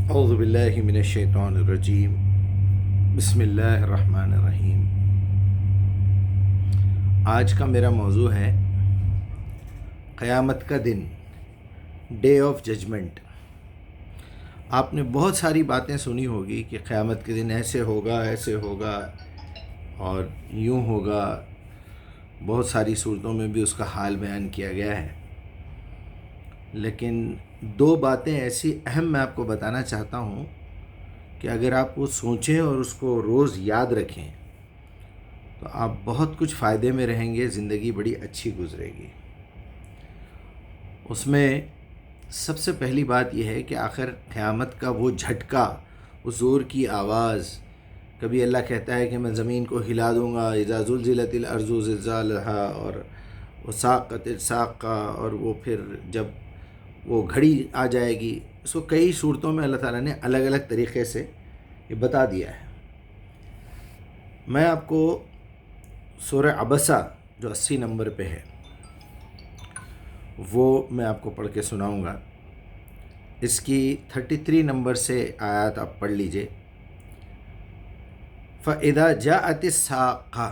اعوذ باللہ من الشیطان الرجیم بسم اللہ الرحمن الرحیم۔ آج کا میرا موضوع ہے قیامت کا دن، ڈے آف ججمنٹ۔ آپ نے بہت ساری باتیں سنی ہوگی کہ قیامت کے دن ایسے ہوگا اور یوں ہوگا۔ بہت ساری صورتوں میں بھی اس کا حال بیان کیا گیا ہے، لیکن دو باتیں ایسی اہم میں آپ کو بتانا چاہتا ہوں کہ اگر آپ وہ سوچیں اور اس کو روز یاد رکھیں تو آپ بہت کچھ فائدے میں رہیں گے، زندگی بڑی اچھی گزرے گی۔ اس میں سب سے پہلی بات یہ ہے کہ آخر قیامت کا وہ جھٹکا، وہ زور کی آواز، کبھی اللہ کہتا ہے کہ میں زمین کو ہلا دوں گا، اذا زلزلت الارض زلزالہا، اور وساقت الساقہ، اور وہ پھر جب وہ گھڑی آ جائے گی۔ اس کو کئی صورتوں میں اللہ تعالیٰ نے الگ الگ طریقے سے یہ بتا دیا ہے۔ میں آپ کو سورہ عبسہ جو 80 نمبر پہ ہے وہ میں آپ کو پڑھ کے سناؤں گا۔ اس کی 33 نمبر سے آیات آپ پڑھ لیجئے۔ فَإِذَا جَاءَتِ السَّاقَّةُ،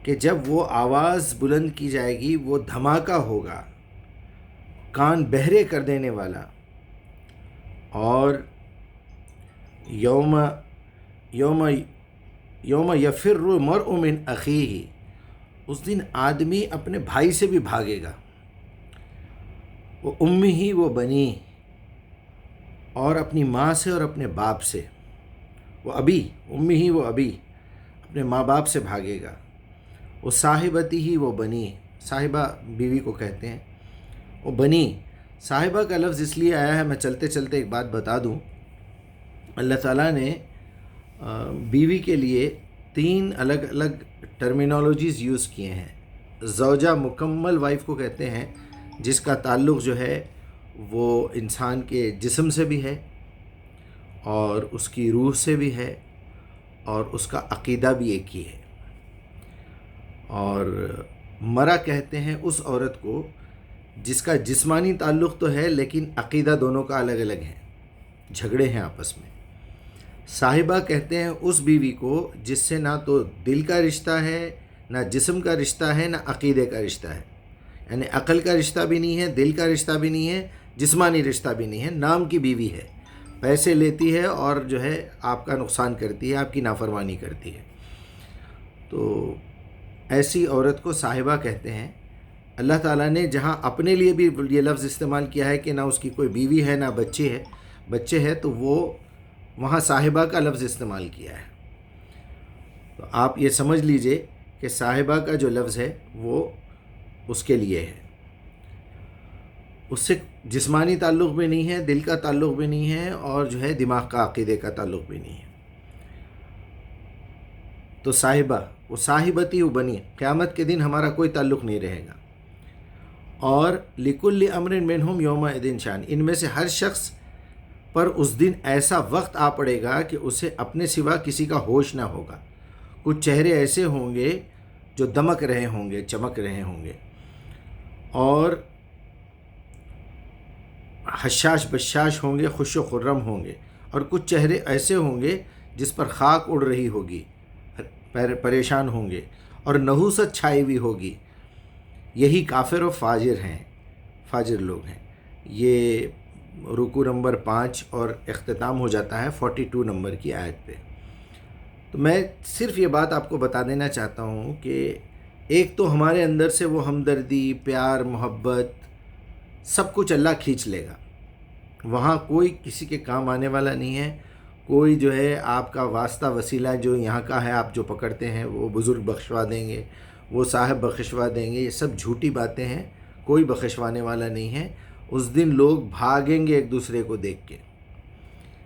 کہ جب وہ آواز بلند کی جائے گی، وہ دھماکہ ہوگا، کان بہرے کر دینے والا۔ اور یوم یوم یوم یفر المرء من اخیہ، اس دن آدمی اپنے بھائی سے بھی بھاگے گا، وہ امہ وہ بنی، اور اپنی ماں سے اور اپنے باپ سے، وہ ابی امہ وہ ابی، اپنے ماں باپ سے بھاگے گا، وہ صاحبتی ہی وہ بنی، صاحبہ بیوی کو کہتے ہیں، وہ بنی۔ صاحبہ کا لفظ اس لیے آیا ہے، میں چلتے چلتے ایک بات بتا دوں۔ اللہ تعالیٰ نے بیوی کے لیے 3 الگ الگ ٹرمینالوجیز یوز کیے ہیں۔ زوجہ مکمل وائف کو کہتے ہیں، جس کا تعلق جو ہے وہ انسان کے جسم سے بھی ہے، اور اس کی روح سے بھی ہے، اور اس کا عقیدہ بھی ایک ہی ہے۔ اور مرا کہتے ہیں اس عورت کو جس کا جسمانی تعلق تو ہے لیکن عقیدہ دونوں کا الگ الگ ہے، جھگڑے ہیں آپس میں۔ صاحبہ کہتے ہیں اس بیوی کو جس سے نہ تو دل کا رشتہ ہے، نہ جسم کا رشتہ ہے، نہ عقیدے کا رشتہ ہے، یعنی عقل کا رشتہ بھی نہیں ہے، دل کا رشتہ بھی نہیں ہے، جسمانی رشتہ بھی نہیں ہے، نام کی بیوی ہے، پیسے لیتی ہے اور جو ہے آپ کا نقصان کرتی ہے، آپ کی نافرمانی کرتی ہے۔ تو ایسی عورت کو صاحبہ کہتے ہیں۔ اللہ تعالیٰ نے جہاں اپنے لیے بھی یہ لفظ استعمال کیا ہے کہ نہ اس کی کوئی بیوی ہے نہ بچے ہے، تو وہ وہاں صاحبہ کا لفظ استعمال کیا ہے۔ تو آپ یہ سمجھ لیجئے کہ صاحبہ کا جو لفظ ہے وہ اس کے لیے ہے، اس سے جسمانی تعلق بھی نہیں ہے، دل کا تعلق بھی نہیں ہے، اور جو ہے دماغ کا عقیدے کا تعلق بھی نہیں ہے۔ تو صاحبہ، وہ صاحبتی وہ بنی، قیامت کے دن ہمارا کوئی تعلق نہیں رہے گا۔ اور لِكُلِّ أَمْرٍ مِّنْهُمْ يَوْمَئِذٍ شَأْنٌ، ان میں سے ہر شخص پر اس دن ایسا وقت آ پڑے گا کہ اسے اپنے سوا کسی کا ہوش نہ ہوگا۔ کچھ چہرے ایسے ہوں گے جو دمک رہے ہوں گے، چمک رہے ہوں گے، اور حشاش بشاش ہوں گے، خوش و خرم ہوں گے، اور کچھ چہرے ایسے ہوں گے جس پر خاک اڑ رہی ہوگی، پریشان ہوں گے، اور نحوست چھائی ہوئی ہوگی۔ یہی کافر و فاجر ہیں، فاجر لوگ ہیں۔ یہ رکوع نمبر 5 اور اختتام ہو جاتا ہے 42 نمبر کی آیت پہ۔ تو میں صرف یہ بات آپ کو بتا دینا چاہتا ہوں کہ ایک تو ہمارے اندر سے وہ ہمدردی، پیار، محبت، سب کچھ اللہ کھینچ لے گا۔ وہاں کوئی کسی کے کام آنے والا نہیں ہے، کوئی جو ہے آپ کا واسطہ وسیلہ جو یہاں کا ہے، آپ جو پکڑتے ہیں وہ بزرگ بخشوا دیں گے، وہ صاحب بخشوا دیں گے، یہ سب جھوٹی باتیں ہیں، کوئی بخشوانے والا نہیں ہے۔ اس دن لوگ بھاگیں گے ایک دوسرے کو دیکھ کے۔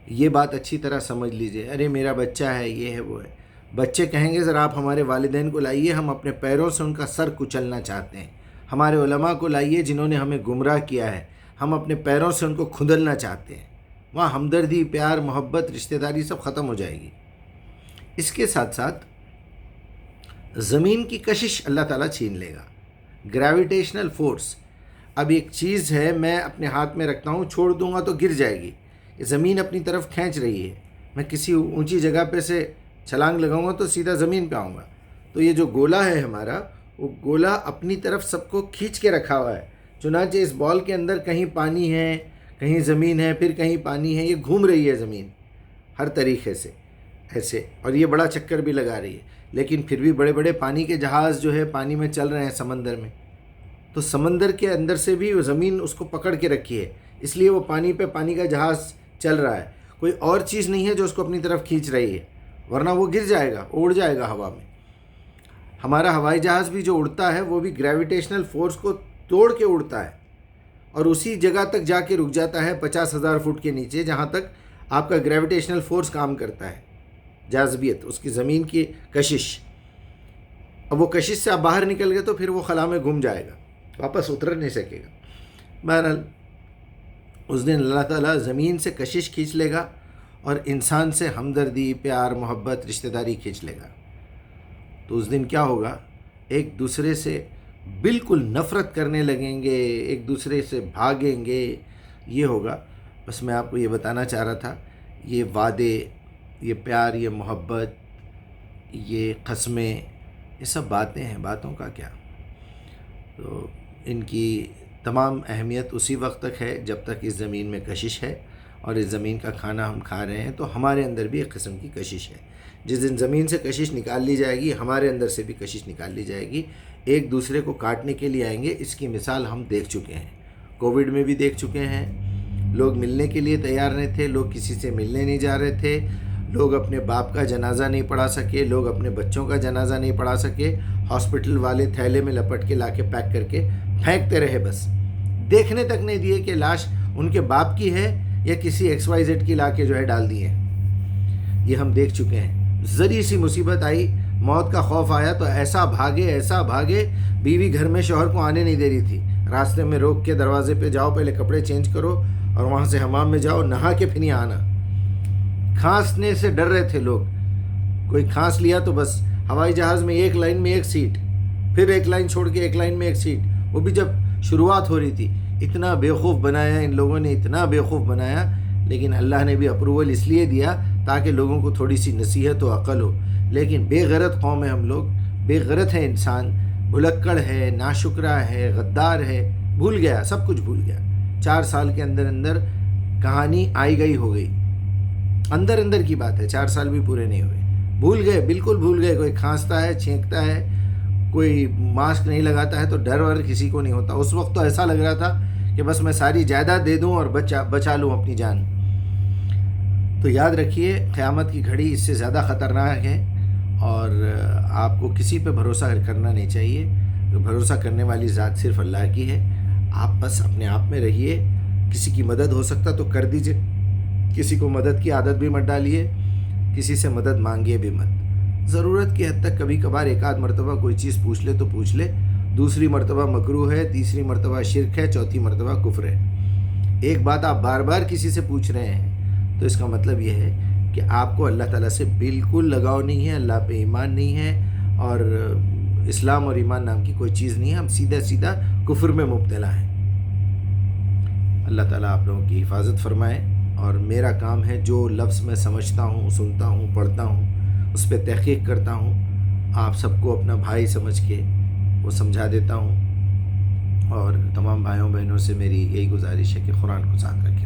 یہ بات اچھی طرح سمجھ لیجئے۔ ارے میرا بچہ ہے، یہ ہے، وہ ہے۔ بچے کہیں گے ذرا آپ ہمارے والدین کو لائیے، ہم اپنے پیروں سے ان کا سر کچلنا چاہتے ہیں۔ ہمارے علماء کو لائیے جنہوں نے ہمیں گمراہ کیا ہے، ہم اپنے پیروں سے ان کو کھدلنا چاہتے ہیں۔ وہاں ہمدردی، پیار، محبت، رشتہ داری سب ختم ہو جائے گی۔ اس کے ساتھ ساتھ زمین کی کشش اللہ تعالیٰ چھین لے گا، گریویٹیشنل فورس۔ اب ایک چیز ہے، میں اپنے ہاتھ میں رکھتا ہوں، چھوڑ دوں گا تو گر جائے گی، زمین اپنی طرف کھینچ رہی ہے. میں کسی اونچی جگہ پہ سے چھلانگ لگاؤں گا تو سیدھا زمین پہ آؤں گا. تو یہ جو گولا ہے ہمارا، وہ گولا اپنی طرف سب کو کھینچ کے رکھا ہوا ہے. چنانچہ اس بال کے اندر کہیں پانی ہے، کہیں زمین ہے، پھر کہیں پانی ہے. یہ گھوم رہی ہے زمین ہر طریقے سے ایسے، اور یہ بڑا چکر بھی لگا رہی ہے. لیکن پھر بھی بڑے بڑے پانی کے جہاز جو ہے پانی میں چل رہے ہیں سمندر میں، تو سمندر کے اندر سے بھی وہ زمین اس کو پکڑ کے رکھی ہے، اس لیے وہ پانی پہ پانی کا جہاز چل رہا ہے. کوئی اور چیز نہیں ہے جو اس کو اپنی طرف کھینچ رہی ہے، ورنہ وہ گر جائے گا، اڑ جائے گا ہوا میں. ہمارا ہوائی جہاز بھی جو اڑتا ہے وہ بھی گریویٹیشنل فورس کو توڑ کے اڑتا ہے، اور اسی جگہ تک جا کے رک جاتا ہے 50,000 فٹ کے نیچے، جہاں تک آپ کا گریویٹیشنل فورس کام کرتا ہے، جاذبیت، اس کی زمین کی کشش. اب وہ کشش سے آپ باہر نکل گئے تو پھر وہ خلا میں گم جائے گا، واپس اتر نہیں سکے گا. بہرحال اس دن اللہ تعالیٰ زمین سے کشش کھینچ لے گا اور انسان سے ہمدردی، پیار، محبت، رشتہ داری کھینچ لے گا. تو اس دن کیا ہوگا؟ ایک دوسرے سے بالکل نفرت کرنے لگیں گے، ایک دوسرے سے بھاگیں گے. یہ ہوگا. بس میں آپ کو یہ بتانا چاہ رہا تھا، یہ وعدے، یہ پیار، یہ محبت، یہ قسمیں، یہ سب باتیں ہیں. باتوں کا کیا؟ تو ان کی تمام اہمیت اسی وقت تک ہے جب تک اس زمین میں کشش ہے، اور اس زمین کا کھانا ہم کھا رہے ہیں تو ہمارے اندر بھی ایک قسم کی کشش ہے. جس دن زمین سے کشش نکال لی جائے گی، ہمارے اندر سے بھی کشش نکال لی جائے گی. ایک دوسرے کو کاٹنے کے لیے آئیں گے. اس کی مثال ہم دیکھ چکے ہیں، کووڈ میں بھی دیکھ چکے ہیں. لوگ ملنے کے لیے تیار نہیں تھے، لوگ کسی سے ملنے نہیں جا رہے تھے، لوگ اپنے باپ کا جنازہ نہیں پڑھا سکے، لوگ اپنے بچوں کا جنازہ نہیں پڑھا سکے. ہاسپٹل والے تھیلے میں لپٹ کے لا کے پیک کر کے پھینکتے رہے، بس دیکھنے تک نہیں دیے کہ لاش ان کے باپ کی ہے یا کسی XYZ کی لا کے جو ہے ڈال دی ہے. یہ ہم دیکھ چکے ہیں. ذری سی مصیبت آئی، موت کا خوف آیا تو ایسا بھاگے. بیوی گھر میں شوہر کو آنے نہیں دے رہی تھی، راستے میں روک کے دروازے پہ جاؤ، پہلے کپڑے چینج کرو اور وہاں سے حمام میں جاؤ، نہا کے پھر یہاں آنا. کھانسنے سے ڈر رہے تھے لوگ. کوئی کھانس لیا تو بس ہوائی جہاز میں ایک لائن میں ایک سیٹ، پھر ایک لائن چھوڑ کے ایک لائن میں ایک سیٹ. وہ بھی جب شروعات ہو رہی تھی. اتنا بیوقوف بنایا ان لوگوں نے، اتنا بیوقوف بنایا. لیکن اللہ نے بھی اپروول اس لیے دیا تاکہ لوگوں کو تھوڑی سی نصیحت و عقل ہو. لیکن بے غیرت قوم ہے ہم لوگ، بے غیرت ہے انسان، بھلکڑ ہے، ناشکرا ہے، غدار ہے. بھول گیا، سب کچھ بھول گیا. 4 سال کے اندر کہانی آئی گئی ہو گئی. اندر کی بات ہے، 4 سال بھی پورے نہیں ہوئے. بھول گئے، بالکل بھول گئے. کوئی کھانستا ہے، چھینکتا ہے، کوئی ماسک نہیں لگاتا ہے تو ڈر ور کسی کو نہیں ہوتا. اس وقت تو ایسا لگ رہا تھا کہ بس میں ساری جائیداد دے دوں اور بچا لوں اپنی جان. تو یاد رکھیے، قیامت کی گھڑی اس سے زیادہ خطرناک ہے، اور آپ کو کسی پہ بھروسہ کرنا نہیں چاہیے. بھروسہ کرنے والی ذات صرف اللہ کی ہے. آپ بس اپنے آپ میں رہیے. کسی کی مدد ہو سکتا تو کر دیجئے، کسی کو مدد کی عادت بھی مت ڈالیے، کسی سے مدد مانگیے بھی مت. ضرورت کی حد تک کبھی کبھار ایک آدھ مرتبہ کوئی چیز پوچھ لے تو پوچھ لے. دوسری مرتبہ مکروہ ہے، تیسری مرتبہ شرک ہے، چوتھی مرتبہ کفر ہے. ایک بات آپ بار بار کسی سے پوچھ رہے ہیں تو اس کا مطلب یہ ہے کہ آپ کو اللہ تعالیٰ سے بالکل لگاؤ نہیں ہے، اللہ پہ ایمان نہیں ہے، اور اسلام اور ایمان نام کی کوئی چیز نہیں ہے. ہم سیدھا کفر میں مبتلا ہیں. اللہ تعالیٰ آپ لوگوں کی حفاظت فرمائے. اور میرا کام ہے جو لفظ میں سمجھتا ہوں، سنتا ہوں، پڑھتا ہوں، اس پہ تحقیق کرتا ہوں. آپ سب کو اپنا بھائی سمجھ کے وہ سمجھا دیتا ہوں. اور تمام بھائیوں بہنوں سے میری یہی گزارش ہے کہ قرآن کو ساتھ رکھیں.